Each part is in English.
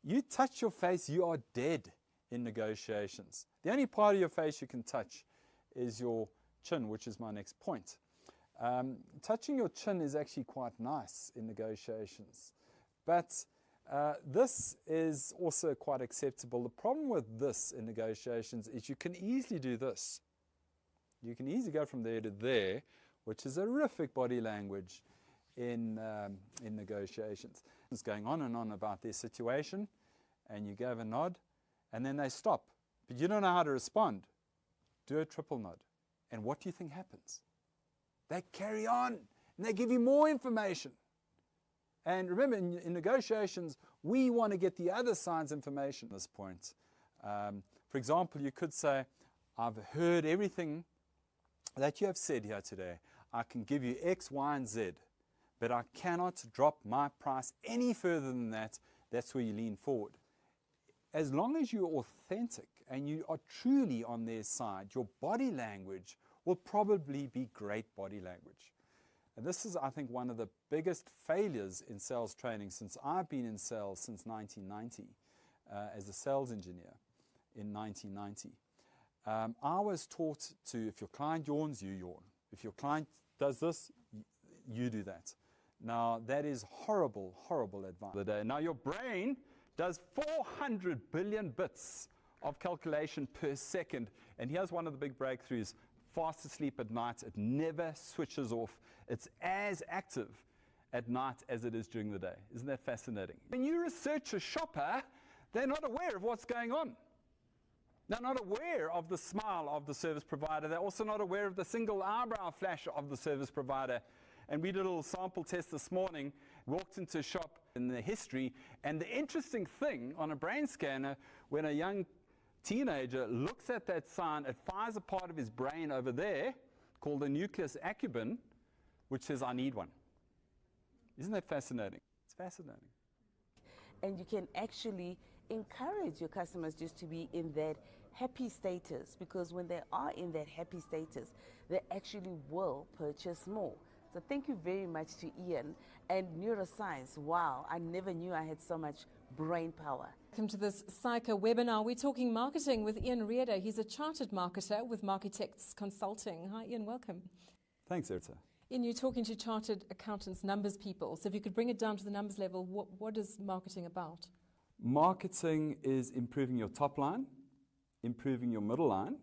You touch your face, you are dead in negotiations. The only part of your face you can touch is your chin, which is my next point. Touching your chin is actually quite nice in negotiations, but this is also quite acceptable. The problem with this in negotiations is you can easily do this. You can easily go from there to there, which is horrific body language in negotiations. It's going on and on about their situation, and you give a nod, and then they stop. But you don't know how to respond. Do a triple nod. And what do you think happens? They carry on, and they give you more information. And remember, in negotiations, we want to get the other side's information at this point. For example, you could say, I've heard everything that you have said here today. I can give you X, Y, and Z, but I cannot drop my price any further than that. That's where you lean forward. As long as you're authentic and you are truly on their side, your body language will probably be great body language. And this is, I think, one of the biggest failures in sales training since I've been in sales since 1990, as a sales engineer in 1990. I was taught to, if your client yawns, you yawn. If your client does this, you do that. Now, that is horrible, horrible advice. Now, your brain does 400 billion bits of calculation per second. And here's one of the big breakthroughs. Fast asleep at night. It never switches off. It's as active at night as it is during the day. Isn't that fascinating? When you research a shopper, they're not aware of what's going on. They're not aware of the smile of the service provider. They're also not aware of the single eyebrow flash of the service provider. And we did a little sample test this morning, walked into a shop in the history, and the interesting thing on a brain scanner, when a young teenager looks at that sign, it fires a part of his brain over there called the nucleus accumbens, which says, I need one. Isn't that fascinating? It's fascinating. And you can actually encourage your customers just to be in that happy status, because when they are in that happy status, they actually will purchase more. So thank you very much to Ian. And Neuroscience, wow, I never knew I had so much brain power. Welcome to this Psycho webinar. We're talking marketing with Ian Reeder. He's a chartered marketer with Marketects Consulting. Hi Ian, welcome. Thanks, Erta. Ian, you're talking to chartered accountants, numbers people. So if you could bring it down to the numbers level, what is marketing about? Marketing is improving your top line, improving your middle line,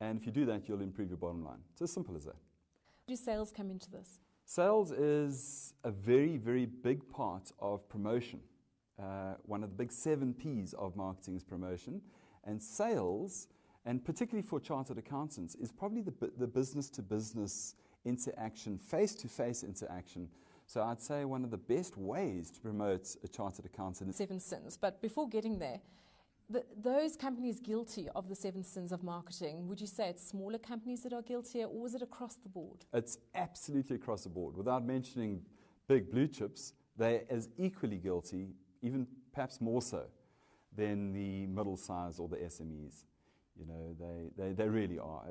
and if you do that, you'll improve your bottom line. It's as simple as that. Do sales come into this? Sales is a very, very big part of promotion. One of the big 7 Ps of marketing is promotion. And sales, and particularly for chartered accountants, is probably the business-to-business interaction, face-to-face interaction. So I'd say one of the best ways to promote a chartered accountant. 7 sins. But before getting there, those companies guilty of the 7 sins of marketing, would you say it's smaller companies that are guiltier, or is it across the board? It's absolutely across the board. Without mentioning big blue chips, they're as equally guilty, even perhaps more so, than the middle size or the SMEs. You know, they really are.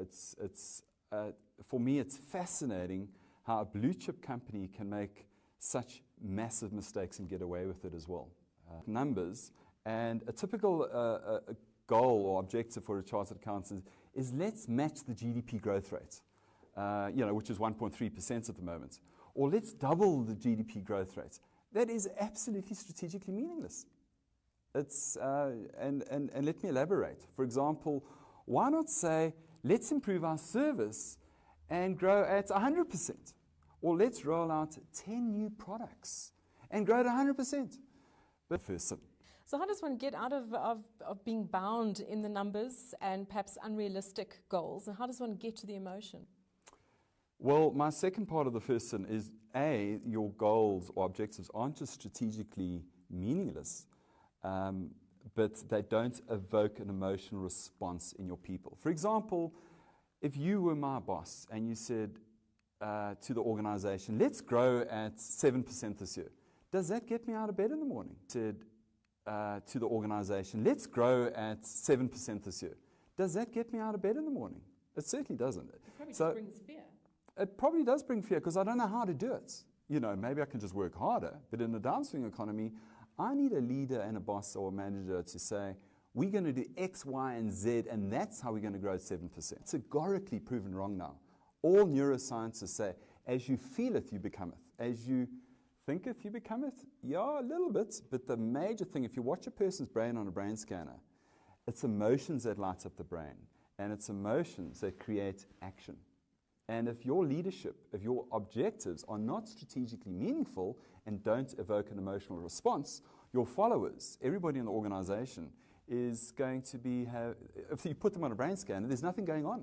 For me, it's fascinating how a blue chip company can make such massive mistakes and get away with it as well. Numbers. And a typical goal or objective for a chartered accountant is let's match the GDP growth rate, which is 1.3% at the moment. Or let's double the GDP growth rate. That is absolutely strategically meaningless. And let me elaborate. For example, why not say, let's improve our service and grow at 100%? Or let's roll out 10 new products and grow at 100%. But first, so how does one get out of being bound in the numbers and perhaps unrealistic goals? And how does one get to the emotion? Well, my second part of the first sin is, A, your goals or objectives aren't just strategically meaningless, but they don't evoke an emotional response in your people. For example, if you were my boss and you said to the organization, let's grow at 7% this year, does that get me out of bed in the morning? Said to the organization, let's grow at 7% this year. Does that get me out of bed in the morning? It certainly doesn't. It probably just brings fear. It probably does bring fear because I don't know how to do it. You know, maybe I can just work harder, but in a downswing economy, I need a leader and a boss or a manager to say, we're going to do X, Y, and Z, and that's how we're going to grow 7%. It's categorically proven wrong now. All neuroscientists say, as you feel it, you become it. As you think it, you become it. Yeah, a little bit, but the major thing, if you watch a person's brain on a brain scanner, it's emotions that light up the brain, and it's emotions that create action. And if your leadership, if your objectives are not strategically meaningful and don't evoke an emotional response, your followers, everybody in the organization, is going to be, if you put them on a brain scanner, there's nothing going on.